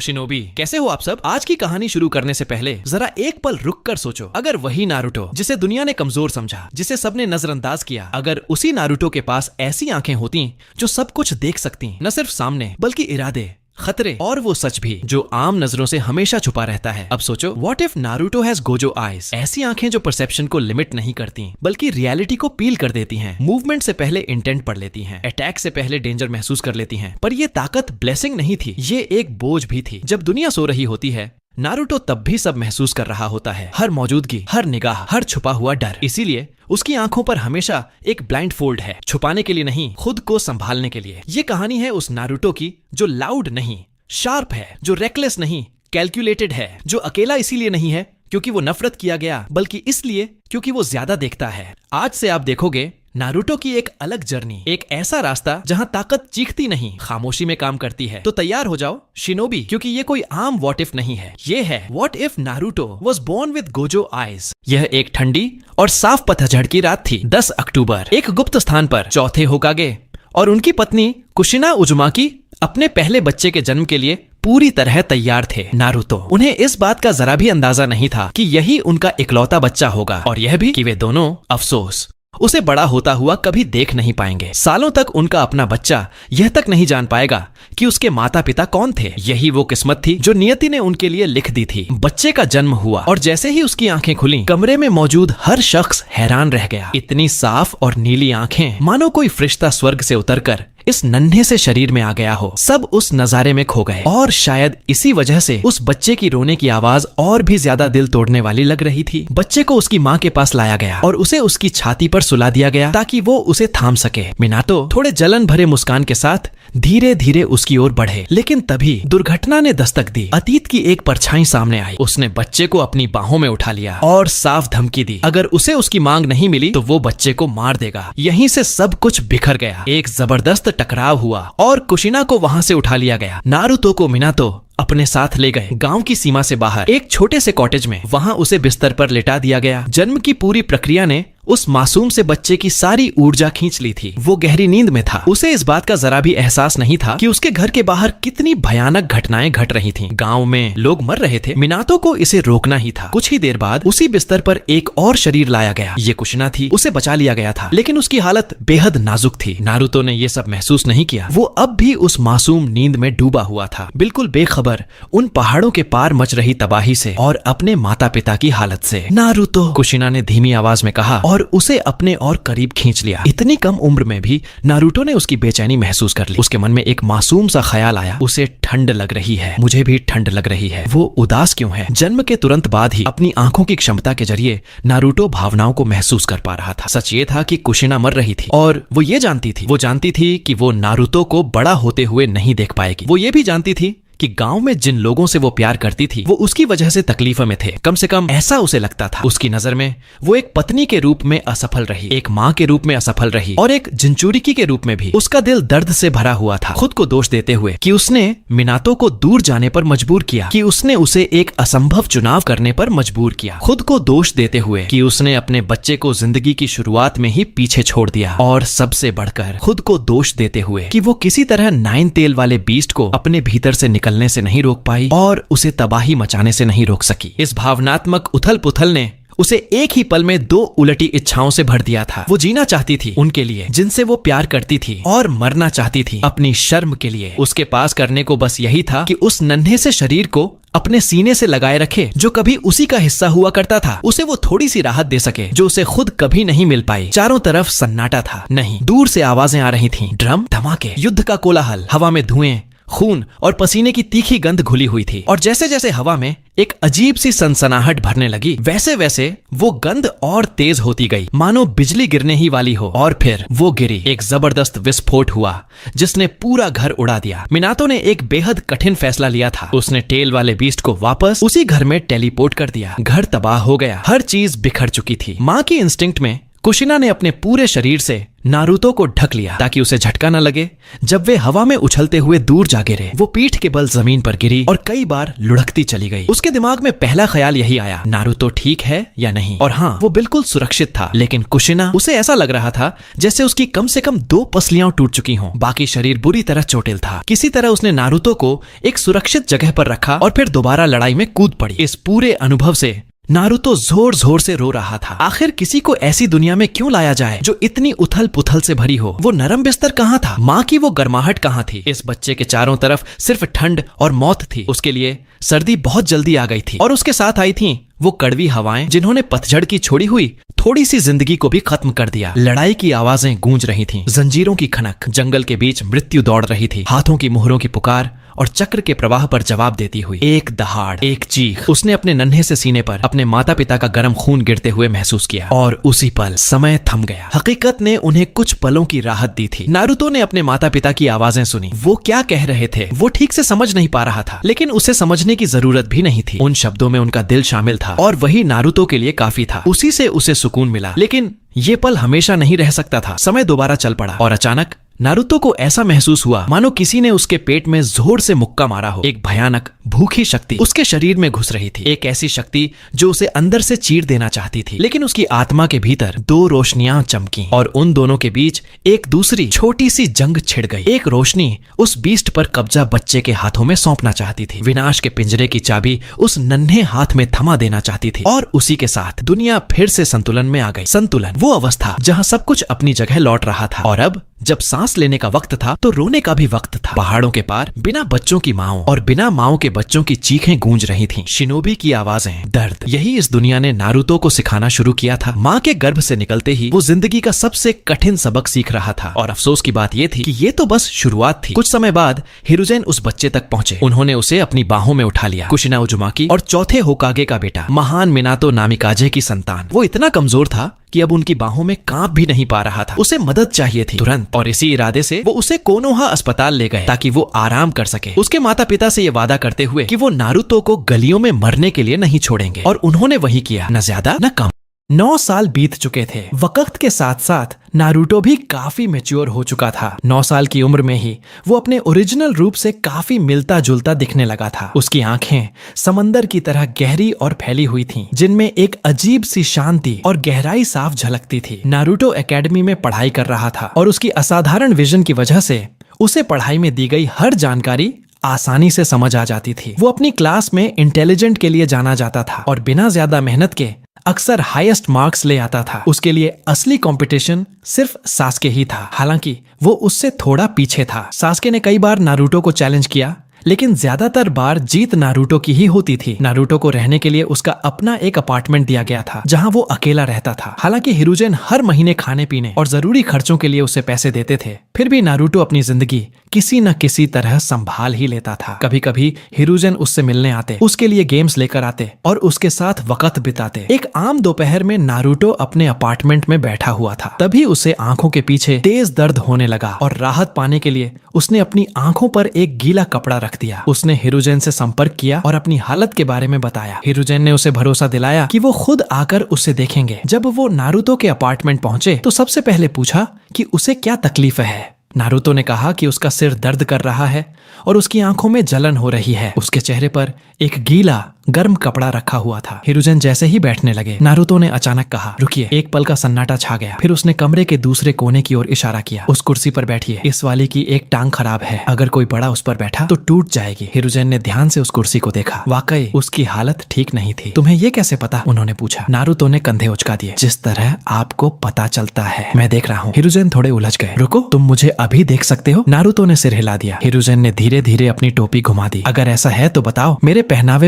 Shinobi, कैसे हो आप सब? आज की कहानी शुरू करने से पहले जरा एक पल रुक कर सोचो, अगर वही नारुतो जिसे दुनिया ने कमजोर समझा, जिसे सबने नजरअंदाज किया, अगर उसी नारुतो के पास ऐसी आंखें होती जो सब कुछ देख सकती, न सिर्फ सामने बल्कि इरादे, खतरे और वो सच भी जो आम नजरों से हमेशा छुपा रहता है। अब सोचो, what if Naruto has Gojo eyes, ऐसी आंखें जो परसेप्शन को लिमिट नहीं करती बल्कि रियलिटी को पील कर देती हैं, मूवमेंट से पहले इंटेंट पढ़ लेती हैं, अटैक से पहले डेंजर महसूस कर लेती हैं। पर ये ताकत ब्लेसिंग नहीं थी, ये एक बोझ भी थी। जब दुनिया सो रही होती है, नारुतो तब भी सब महसूस कर रहा होता है, हर मौजूदगी, हर निगाह, हर छुपा हुआ डर। इसीलिए उसकी आंखों पर हमेशा एक ब्लाइंड फोल्ड है, छुपाने के लिए नहीं, खुद को संभालने के लिए। ये कहानी है उस नारुतो की जो लाउड नहीं, शार्प है, जो रेकलेस नहीं, कैलकुलेटेड है, जो अकेला इसीलिए नहीं है क्योंकि वो नफरत किया गया, बल्कि इसलिए क्योंकि वो ज्यादा देखता है। आज से आप देखोगे नारुतो की एक अलग जर्नी, एक ऐसा रास्ता जहां ताकत चीखती नहीं, खामोशी में काम करती है। तो तैयार हो जाओ शिनोबी, क्योंकि ये कोई आम व्हाट इफ नहीं है, ये है what if Naruto was born with Gojo eyes. यह एक ठंडी और साफ पतझड़ की रात थी, 10 अक्टूबर। एक गुप्त स्थान पर चौथे होकागे और उनकी पत्नी कुशिना उजुमाकी अपने पहले बच्चे के जन्म के लिए पूरी तरह तैयार थे। नारुतो, उन्हें इस बात का जरा भी अंदाजा नहीं था कि यही उनका इकलौता बच्चा होगा, और यह भी कि वे दोनों, अफसोस, उसे बड़ा होता हुआ कभी देख नहीं पाएंगे। सालों तक उनका अपना बच्चा यह तक नहीं जान पाएगा कि उसके माता पिता कौन थे। यही वो किस्मत थी जो नियति ने उनके लिए लिख दी थी। बच्चे का जन्म हुआ और जैसे ही उसकी आंखें खुली, कमरे में मौजूद हर शख्स हैरान रह गया। इतनी साफ और नीली आंखें, मानो कोई फरिश्ता स्वर्ग से उतरकर इस नन्हे से शरीर में आ गया हो। सब उस नजारे में खो गए, और शायद इसी वजह से उस बच्चे की रोने की आवाज और भी ज्यादा दिल तोड़ने वाली लग रही थी। बच्चे को उसकी माँ के पास लाया गया और उसे उसकी छाती पर सुला दिया गया ताकि वो उसे थाम सके। मिनातो थोड़े जलन भरे मुस्कान के साथ धीरे धीरे उसकी ओर बढ़े, लेकिन तभी दुर्घटना ने दस्तक दी। अतीत की एक परछाई सामने आई। उसने बच्चे को अपनी बाहों में उठा लिया और साफ धमकी दी, अगर उसे उसकी मांग नहीं मिली तो वो बच्चे को मार देगा। यहीं से सब कुछ बिखर गया। एक जबरदस्त टकराव हुआ और कुशिना को वहां से उठा लिया गया। नारुतो को मिनातो अपने साथ ले गए गांव की सीमा से बाहर एक छोटे से कॉटेज में। वहां उसे बिस्तर पर लिटा दिया गया। जन्म की पूरी प्रक्रिया ने उस मासूम से बच्चे की सारी ऊर्जा खींच ली थी। वो गहरी नींद में था। उसे इस बात का जरा भी एहसास नहीं था कि उसके घर के बाहर कितनी भयानक घटनाएं घट रही थीं। गांव में लोग मर रहे थे। मिनातो को इसे रोकना ही था। कुछ ही देर बाद उसी बिस्तर पर एक और शरीर लाया गया। ये कुशिना थी। उसे बचा लिया गया था, लेकिन उसकी हालत बेहद नाजुक थी। नारुतो ने ये सब महसूस नहीं किया। वो अब भी उस मासूम नींद में डूबा हुआ था, बिल्कुल बेखबर उन पहाड़ों के पार मच रही तबाही से और अपने माता पिता की हालत से। नारुतो, कुशिना ने धीमी आवाज में कहा और उसे अपने और करीब खींच लिया। इतनी कम उम्र में भी नारुतो ने उसकी बेचैनी महसूस कर ली। उसके मन में एक मासूम सा ख्याल आया, उसे ठंड लग रही है, मुझे भी ठंड लग रही है। वो उदास क्यों है? जन्म के तुरंत बाद ही अपनी आंखों की क्षमता के जरिए नारुतो भावनाओं को महसूस कर पा रहा था। सच ये था कि कुशिना मर रही थी और वो ये जानती थी कि वो नारुतो को बड़ा होते हुए नहीं देख पाएगी। वो ये भी जानती थी कि गांव में जिन लोगों से वो प्यार करती थी वो उसकी वजह से तकलीफ में थे। कम से कम ऐसा उसे लगता था। उसकी नजर में वो एक पत्नी के रूप में असफल रही, एक माँ के रूप में असफल रही, और एक जिंचुरिकी के रूप में भी। उसका दिल दर्द से भरा हुआ था, खुद को दोष देते हुए कि उसने मिनातो को दूर जाने पर मजबूर किया, कि उसने उसे एक असंभव चुनाव करने पर मजबूर किया। खुद को दोष देते हुए कि उसने अपने बच्चे को जिंदगी की शुरुआत में ही पीछे छोड़ दिया, और सबसे बढ़कर खुद को दोष देते हुए कि वो किसी तरह 9 तेल वाले बीस्ट को अपने भीतर से निकलने से नहीं रोक पाई और उसे तबाही मचाने से नहीं रोक सकी। इस भावनात्मक उथल पुथल ने उसे एक ही पल में 2 उलटी इच्छाओं से भर दिया था। वो जीना चाहती थी उनके लिए जिनसे वो प्यार करती थी, और मरना चाहती थी अपनी शर्म के लिए। उसके पास करने को बस यही था कि उस नन्हे से शरीर को अपने सीने से लगाए रखे जो कभी उसी का हिस्सा हुआ करता था। उसे वो थोड़ी सी राहत दे सके जो उसे खुद कभी नहीं मिल पाई। चारों तरफ सन्नाटा था, नहीं, दूर से आवाजें आ रही थीं, ड्रम, धमाके, युद्ध का कोलाहल, हवा में धुएं, खून और पसीने की तीखी गंध घुली हुई थी। और जैसे जैसे हवा में एक अजीब सी सनसनाहट भरने लगी, वैसे वैसे वो गंध और तेज होती गई, मानो बिजली गिरने ही वाली हो। और फिर वो गिरी। एक जबरदस्त विस्फोट हुआ जिसने पूरा घर उड़ा दिया। मिनातो ने एक बेहद कठिन फैसला लिया था। उसने टेल वाले बीस्ट को वापस उसी घर में टेलीपोर्ट कर दिया। घर तबाह हो गया, हर चीज बिखर चुकी थी। माँ की इंस्टिंक्ट में कुशिना ने अपने पूरे शरीर से नारुतो को ढक लिया ताकि उसे झटका न लगे। जब वे हवा में उछलते हुए दूर जा गिरे, वो पीठ के बल जमीन पर गिरी और कई बार लुढ़कती चली गई। उसके दिमाग में पहला ख्याल यही आया, नारुतो ठीक है या नहीं। और हाँ, वो बिल्कुल सुरक्षित था। लेकिन कुशिना, उसे ऐसा लग रहा था जैसे उसकी कम से कम 2 पसलियां टूट चुकी हों। बाकी शरीर बुरी तरह चोटिल था। किसी तरह उसने नारुतो को एक सुरक्षित जगह पर रखा और फिर दोबारा लड़ाई में कूद पड़ी। इस पूरे अनुभव से नारुतो जोर जोर से रो रहा था। आखिर किसी को ऐसी दुनिया में क्यों लाया जाए जो इतनी उथल पुथल से भरी हो। वो नरम बिस्तर कहाँ था? माँ की वो गर्माहट कहाँ थी? इस बच्चे के चारों तरफ सिर्फ ठंड और मौत थी। उसके लिए सर्दी बहुत जल्दी आ गई थी और उसके साथ आई थी वो कड़वी हवाएं जिन्होंने पतझड़ की छोड़ी हुई थोड़ी सी जिंदगी को भी खत्म कर दिया। लड़ाई की आवाजें गूंज रही थीं, जंजीरों की खनक, जंगल के बीच मृत्यु दौड़ रही थी, हाथों की मोहरों की पुकार और चक्र के प्रवाह पर जवाब देती हुई एक दहाड़, एक चीख उसने अपने नन्हे से सीने पर अपने माता पिता का गर्म खून गिरते हुए महसूस किया। और उसी पल समय थम गया। हकीकत ने उन्हें कुछ पलों की राहत दी थी। नारुतो ने अपने माता पिता की आवाजें सुनी। वो क्या कह रहे थे वो ठीक से समझ नहीं पा रहा था, लेकिन उसे समझने की जरूरत भी नहीं थी। उन शब्दों में उनका दिल शामिल था और वही नारुतो के लिए काफी था। उसी से उसे सुकून मिला। लेकिन ये पल हमेशा नहीं रह सकता था। समय दोबारा चल पड़ा और अचानक नारुतो को ऐसा महसूस हुआ मानो किसी ने उसके पेट में जोर से मुक्का मारा हो। एक भयानक भूखी शक्ति उसके शरीर में घुस रही थी। एक ऐसी शक्ति जो उसे अंदर से चीर देना चाहती थी। लेकिन उसकी आत्मा के भीतर 2 रोशनियां चमकी और उन दोनों के बीच एक दूसरी छोटी सी जंग छिड़ गई। एक रोशनी उस बीस्ट पर कब्जा बच्चे के हाथों में सौंपना चाहती थी। विनाश के पिंजरे की चाबी उस नन्हे हाथ में थमा देना चाहती थी। और उसी के साथ दुनिया फिर से संतुलन में आ गई। संतुलन, वो अवस्था जहां सब कुछ अपनी जगह लौट रहा था। और अब जब सांस लेने का वक्त था तो रोने का भी वक्त था। पहाड़ों के पार बिना बच्चों की माओं और बिना माओं के बच्चों की चीखें गूंज रही थीं। शिनोबी की आवाजें, दर्द। यही इस दुनिया ने नारुतो को सिखाना शुरू किया था। माँ के गर्भ से निकलते ही वो जिंदगी का सबसे कठिन सबक सीख रहा था। और अफसोस की बात ये थी कि ये तो बस शुरुआत थी। कुछ समय बाद हिरुजेन उस बच्चे तक पहुंचे। उन्होंने उसे अपनी बाहों में उठा लिया। कुशिना उजुमाकी और चौथे होकागे का बेटा, महान मिनातो नामिकाजे की संतान। वो इतना कमजोर था कि अब उनकी बाहों में कांप भी नहीं पा रहा था। उसे मदद चाहिए थी तुरंत। और इसी इरादे से वो उसे कोनोहा अस्पताल ले गए ताकि वो आराम कर सके। उसके माता पिता से ये वादा करते हुए कि वो नारुतो को गलियों में मरने के लिए नहीं छोड़ेंगे। और उन्होंने वही किया, न ज्यादा न कम। 9 साल बीत चुके थे। वक्त के साथ साथ नारुतो भी काफी मैच्योर हो चुका था। 9 साल की उम्र में ही वो अपने ओरिजिनल रूप से काफी मिलता जुलता दिखने लगा था। उसकी आंखें समंदर की तरह गहरी और फैली हुई थीं, जिनमें एक अजीब सी शांति और गहराई साफ झलकती थी। नारुतो एकेडमी में पढ़ाई कर रहा था और उसकी असाधारण विजन की वजह से उसे पढ़ाई में दी गई हर जानकारी आसानी से समझ आ जाती थी। वो अपनी क्लास में इंटेलिजेंट के लिए जाना जाता था और बिना ज्यादा मेहनत के अक्सर हाईएस्ट मार्क्स ले आता था। उसके लिए असली कंपटीशन सिर्फ सास्के ही था। हालांकि वो उससे थोड़ा पीछे था। सास्के ने कई बार नारुतो को चैलेंज किया, लेकिन ज्यादातर बार जीत नारुतो की ही होती थी। नारुतो को रहने के लिए उसका अपना एक अपार्टमेंट दिया गया था जहां वो अकेला रहता था। हालांकि हिरुजेन हर महीने खाने पीने और जरूरी खर्चों के लिए उसे पैसे देते थे, फिर भी नारुतो अपनी जिंदगी किसी न किसी तरह संभाल ही लेता था। कभी कभी हिरुजेन उससे मिलने आते, उसके लिए गेम्स लेकर आते और उसके साथ वक्त बिताते। एक आम दोपहर में नारुतो अपने अपार्टमेंट में बैठा हुआ था। तभी उसे आंखों के पीछे तेज दर्द होने लगा और राहत पाने के लिए उसने अपनी आंखों पर एक गीला कपड़ा रख दिया। उसने हिरुजेन से संपर्क किया और अपनी हालत के बारे में बताया। हिरुजेन ने उसे भरोसा दिलाया कि वो खुद आकर उसे देखेंगे। जब वो नारुतो के अपार्टमेंट पहुंचे तो सबसे पहले पूछा कि उसे क्या तकलीफ है। नारुतो ने कहा कि उसका सिर दर्द कर रहा है और उसकी आंखों में जलन हो रही है। उसके चेहरे पर एक गीला गर्म कपड़ा रखा हुआ था। हिरुजेन जैसे ही बैठने लगे, नारुतो ने अचानक कहा, रुकिए। एक पल का सन्नाटा छा गया। फिर उसने कमरे के दूसरे कोने की ओर इशारा किया। उस कुर्सी पर बैठिए। इस वाली की एक टांग खराब है, अगर कोई बड़ा उस पर बैठा तो टूट जाएगी। हिरुजेन ने ध्यान से उस कुर्सी को देखा। वाकई उसकी हालत ठीक नहीं थी। तुम्हें ये कैसे पता? उन्होंने पूछा। नारुतो ने कंधे उचका दिए। जिस तरह आपको पता चलता है, मैं देख रहा हूँ। हिरुजेन थोड़े उलझ गए। रुको, तुम मुझे अभी देख सकते हो? नारुतो ने सिर हिला दिया। हिरुजेन ने धीरे धीरे अपनी टोपी घुमा दी। अगर ऐसा है तो बताओ, मेरे पहनावे